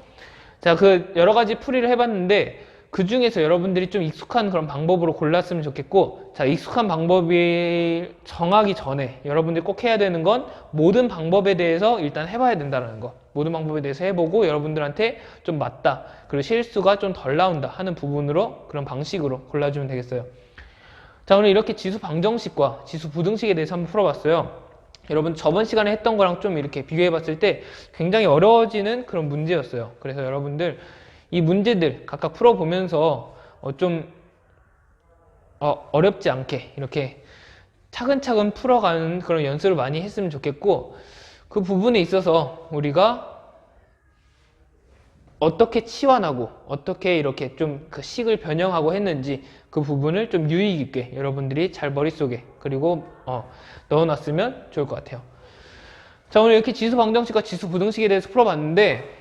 자, 그 여러 가지 풀이를 해봤는데 그 중에서 여러분들이 좀 익숙한 그런 방법으로 골랐으면 좋겠고, 자, 익숙한 방법이 정하기 전에 여러분들이 꼭 해야 되는 건 모든 방법에 대해서 일단 해봐야 된다는 거. 모든 방법에 대해서 해보고 여러분들한테 좀 맞다, 그리고 실수가 좀 덜 나온다 하는 부분으로 그런 방식으로 골라주면 되겠어요. 자, 오늘 이렇게 지수 방정식과 지수 부등식에 대해서 한번 풀어봤어요. 여러분 저번 시간에 했던 거랑 좀 이렇게 비교해 봤을 때 굉장히 어려워지는 그런 문제였어요. 그래서 여러분들 이 문제들 각각 풀어보면서 좀 어렵지 않게 이렇게 차근차근 풀어가는 그런 연습을 많이 했으면 좋겠고, 그 부분에 있어서 우리가 어떻게 치환하고 어떻게 이렇게 좀 그 식을 변형하고 했는지 그 부분을 좀 유의 깊게 여러분들이 잘 머릿속에 그리고 넣어놨으면 좋을 것 같아요. 자, 오늘 이렇게 지수 방정식과 지수 부등식에 대해서 풀어봤는데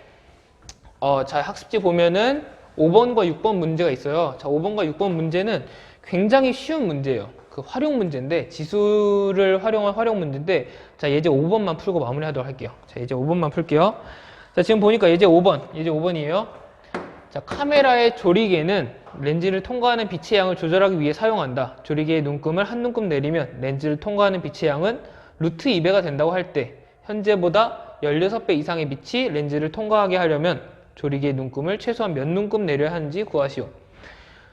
자, 학습지 보면은 5번과 6번 문제가 있어요. 자, 5번과 6번 문제는 굉장히 쉬운 문제예요. 그 활용 문제인데, 지수를 활용한 활용 문제인데, 자, 예제 5번만 풀고 마무리하도록 할게요. 자, 예제 5번만 풀게요. 자, 지금 보니까 예제 5번이에요. 자, 카메라의 조리개는 렌즈를 통과하는 빛의 양을 조절하기 위해 사용한다. 조리개의 눈금을 한 눈금 내리면 렌즈를 통과하는 빛의 양은 루트 2배가 된다고 할 때, 현재보다 16배 이상의 빛이 렌즈를 통과하게 하려면 조리개의 눈금을 최소한 몇 눈금 내려야 하는지 구하시오.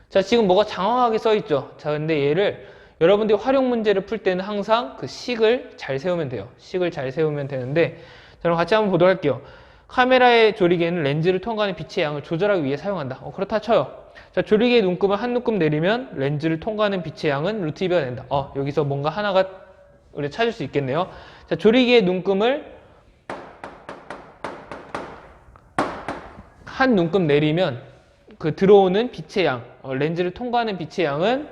자, 지금 뭐가 장황하게 써있죠. 자, 근데 얘를 여러분들이 활용 문제를 풀 때는 항상 그 식을 잘 세우면 돼요. 식을 잘 세우면 되는데, 자, 그럼 같이 한번 보도록 할게요. 카메라의 조리개는 렌즈를 통과하는 빛의 양을 조절하기 위해 사용한다. 그렇다 쳐요. 자, 조리개의 눈금을 한 눈금 내리면 렌즈를 통과하는 빛의 양은 루트 2배가 된다. 여기서 뭔가 하나가 우리가 찾을 수 있겠네요. 자, 조리개의 눈금을 한 눈금 내리면 그 들어오는 빛의 양, 렌즈를 통과하는 빛의 양은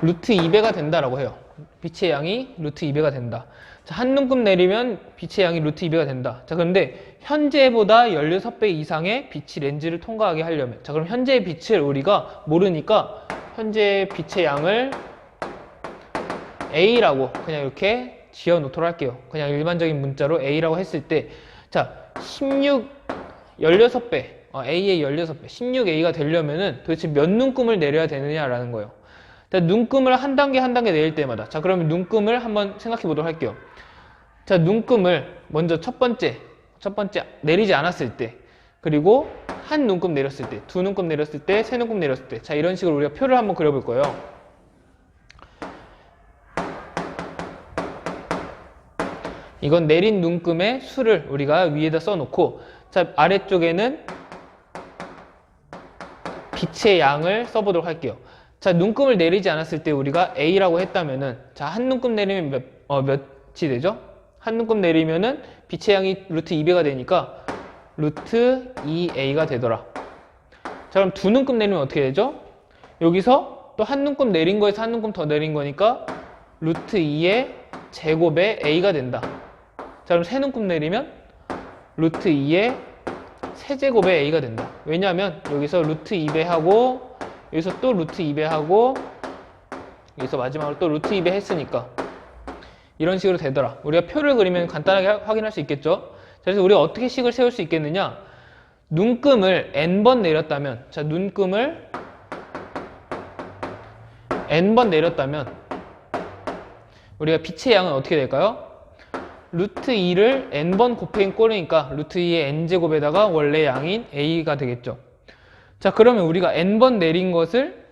루트 2배가 된다라고 해요. 빛의 양이 루트 2배가 된다. 자, 한 눈금 내리면 빛의 양이 루트 2배가 된다. 자, 그런데 현재보다 16배 이상의 빛이 렌즈를 통과하게 하려면, 자, 그럼 현재의 빛을 우리가 모르니까 현재의 빛의 양을 A라고 그냥 이렇게 지어 놓도록 할게요. 그냥 일반적인 문자로 A라고 했을 때, 자, 16배, A의 16배, 16A가 되려면은 도대체 몇 눈금을 내려야 되느냐라는 거예요. 눈금을 한 단계 한 단계 내릴 때마다, 자, 그러면 눈금을 한번 생각해 보도록 할게요. 자, 눈금을 먼저 첫 번째 내리지 않았을 때, 그리고 한 눈금 내렸을 때, 두 눈금 내렸을 때, 세 눈금 내렸을 때, 자, 이런 식으로 우리가 표를 한번 그려볼 거예요. 이건 내린 눈금의 수를 우리가 위에다 써놓고, 자, 아래쪽에는 빛의 양을 써보도록 할게요. 자, 눈금을 내리지 않았을 때 우리가 A라고 했다면은, 자, 한 눈금 내리면 몇이 되죠? 한 눈금 내리면은 빛의 양이 루트 2배가 되니까 루트 2A가 되더라. 자, 그럼 두 눈금 내리면 어떻게 되죠? 여기서 또 한 눈금 내린 거에서 한 눈금 더 내린 거니까 루트 2의 제곱의 A가 된다. 자, 그럼 세 눈금 내리면 루트 2의 세제곱의 A가 된다. 왜냐하면 여기서 루트 2배 하고, 여기서 또 루트 2배 하고, 여기서 마지막으로 또 루트 2배 했으니까 이런 식으로 되더라. 우리가 표를 그리면 간단하게 확인할 수 있겠죠. 그래서 우리가 어떻게 식을 세울 수 있겠느냐, 눈금을 n번 내렸다면, 자, 눈금을 n번 내렸다면 우리가 빛의 양은 어떻게 될까요? 루트 2를 n번 곱해인 꼴이니까 루트 2의 n제곱에다가 원래 양인 a가 되겠죠. 자, 그러면 우리가 n번 내린 것을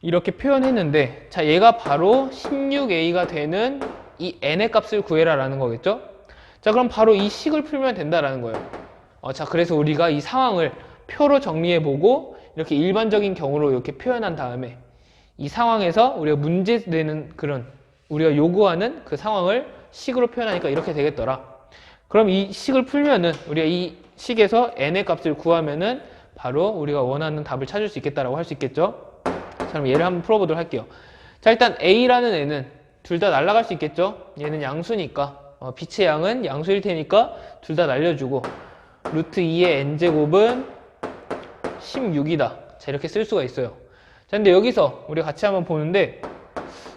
이렇게 표현했는데, 자, 얘가 바로 16a가 되는 이 n의 값을 구해라 라는 거겠죠. 자, 그럼 바로 이 식을 풀면 된다라는 거예요. 자, 그래서 우리가 이 상황을 표로 정리해보고 이렇게 일반적인 경우로 이렇게 표현한 다음에 이 상황에서 우리가 문제 내는 그런, 우리가 요구하는 그 상황을 식으로 표현하니까 이렇게 되겠더라. 그럼 이 식을 풀면은 우리가 이 식에서 n의 값을 구하면은 바로 우리가 원하는 답을 찾을 수 있겠다라고 할 수 있겠죠. 자, 그럼 얘를 한번 풀어보도록 할게요. 자, 일단 A라는 애는 둘 다 날아갈 수 있겠죠. 얘는 양수니까, 빛의 양은 양수일 테니까 둘 다 날려주고, 루트 2의 n제곱은 16이다. 자, 이렇게 쓸 수가 있어요. 자, 근데 여기서 우리가 같이 한번 보는데,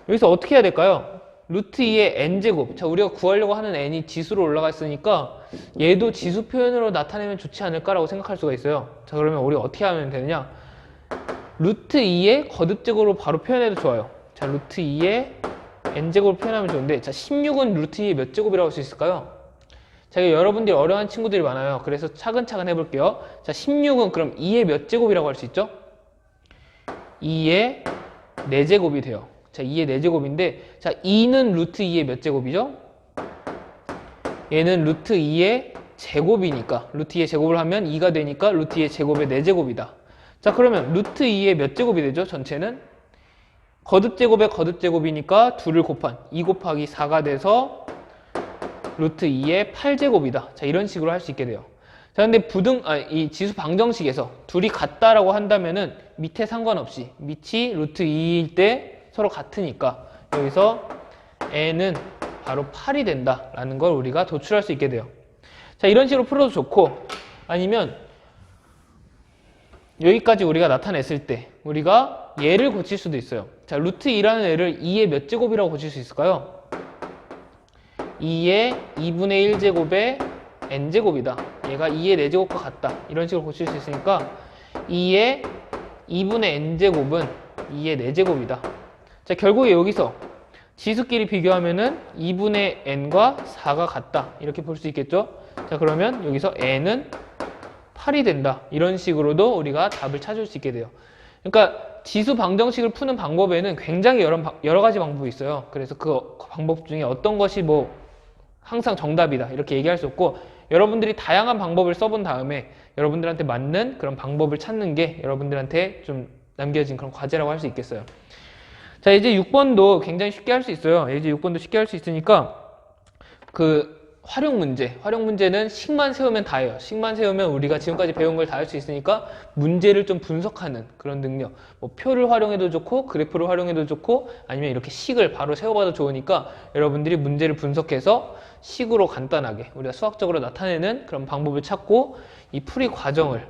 여기서 어떻게 해야 될까요? 루트 2의 n제곱. 자, 우리가 구하려고 하는 n이 지수로 올라가 있으니까 얘도 지수 표현으로 나타내면 좋지 않을까라고 생각할 수가 있어요. 자, 그러면 우리가 어떻게 하면 되느냐? 루트 2의 거듭제곱으로 바로 표현해도 좋아요. 자, 루트 2의 n제곱으로 표현하면 좋은데, 자, 16은 루트 2의 몇 제곱이라고 할 수 있을까요? 자, 여러분들이 어려운 친구들이 많아요. 그래서 차근차근 해볼게요. 자, 16은 그럼 2의 몇 제곱이라고 할 수 있죠? 2의 4제곱이 돼요. 자, 2의 4제곱인데, 자, 2는 루트 2의 몇 제곱이죠? 얘는 루트 2의 제곱이니까, 루트 2의 제곱을 하면 2가 되니까 루트 2의 제곱의 4제곱이다. 자, 그러면 루트 2의 몇 제곱이 되죠? 전체는? 거듭제곱의 거듭제곱이니까 2를 곱한 2 곱하기 4가 돼서 루트 2의 8제곱이다. 자, 이런 식으로 할 수 있게 돼요. 자, 근데 이 지수 방정식에서 둘이 같다라고 한다면은 밑에 상관없이, 밑이 루트 2일 때 서로 같으니까 여기서 n은 바로 8이 된다라는 걸 우리가 도출할 수 있게 돼요. 자, 이런 식으로 풀어도 좋고, 아니면 여기까지 우리가 나타냈을 때 우리가 얘를 고칠 수도 있어요. 자, 루트 2라는 애를 2의 몇 제곱이라고 고칠 수 있을까요? 2의 2분의 1제곱의 n제곱이다. 얘가 2의 4제곱과 같다. 이런 식으로 고칠 수 있으니까 2의 2분의 n제곱은 2의 4제곱이다. 자, 결국에 여기서 지수끼리 비교하면은 2분의 n과 4가 같다. 이렇게 볼 수 있겠죠? 자, 그러면 여기서 n은 8이 된다. 이런 식으로도 우리가 답을 찾을 수 있게 돼요. 그러니까 지수 방정식을 푸는 방법에는 굉장히 여러 가지 방법이 있어요. 그래서 그 방법 중에 어떤 것이 뭐 항상 정답이다 이렇게 얘기할 수 없고, 여러분들이 다양한 방법을 써본 다음에 여러분들한테 맞는 그런 방법을 찾는 게 여러분들한테 좀 남겨진 그런 과제라고 할 수 있겠어요. 자, 이제 6번도 굉장히 쉽게 할 수 있어요. 이제 6번도 쉽게 할 수 있으니까 그 활용 문제는 식만 세우면 다예요. 식만 세우면 우리가 지금까지 배운 걸 다 할 수 있으니까 문제를 좀 분석하는 그런 능력, 뭐 표를 활용해도 좋고 그래프를 활용해도 좋고 아니면 이렇게 식을 바로 세워봐도 좋으니까 여러분들이 문제를 분석해서 식으로 간단하게 우리가 수학적으로 나타내는 그런 방법을 찾고 이 풀이 과정을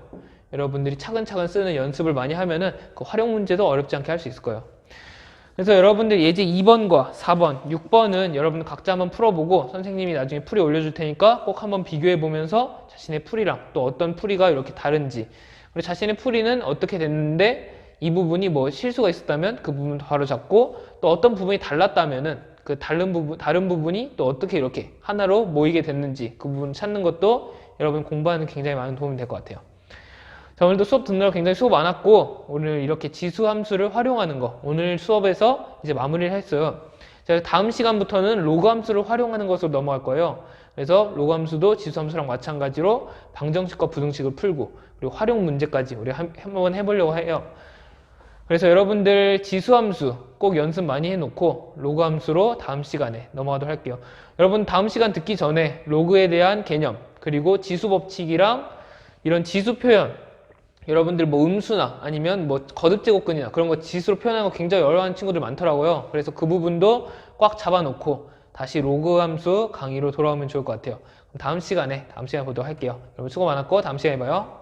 여러분들이 차근차근 쓰는 연습을 많이 하면은 그 활용 문제도 어렵지 않게 할 수 있을 거예요. 그래서 여러분들 예제 2번과 4번, 6번은 여러분들 각자 한번 풀어보고 선생님이 나중에 풀이 올려줄 테니까 꼭 한번 비교해보면서 자신의 풀이랑 또 어떤 풀이가 이렇게 다른지, 그리고 자신의 풀이는 어떻게 됐는데 이 부분이 뭐 실수가 있었다면 그 부분 바로 잡고, 또 어떤 부분이 달랐다면은 그 다른 부분이 또 어떻게 이렇게 하나로 모이게 됐는지 그 부분 찾는 것도 여러분 공부하는 굉장히 많은 도움이 될 것 같아요. 자, 오늘도 수업 듣느라 굉장히 수고 많았고, 오늘 이렇게 지수함수를 활용하는 거 오늘 수업에서 이제 마무리를 했어요. 자, 다음 시간부터는 로그함수를 활용하는 것으로 넘어갈 거예요. 그래서 로그함수도 지수함수랑 마찬가지로 방정식과 부등식을 풀고 그리고 활용 문제까지 우리 한번 해보려고 해요. 그래서 여러분들 지수함수 꼭 연습 많이 해놓고 로그함수로 다음 시간에 넘어가도록 할게요. 여러분 다음 시간 듣기 전에 로그에 대한 개념, 그리고 지수법칙이랑 이런 지수 표현, 여러분들 뭐 음수나 아니면 뭐 거듭제곱근이나 그런 거 지수로 표현하는 거 굉장히 어려워하는 친구들 많더라고요. 그래서 그 부분도 꽉 잡아놓고 다시 로그 함수 강의로 돌아오면 좋을 것 같아요. 그럼 다음 시간에 보도록 할게요. 여러분 수고 많았고 다음 시간에 봐요.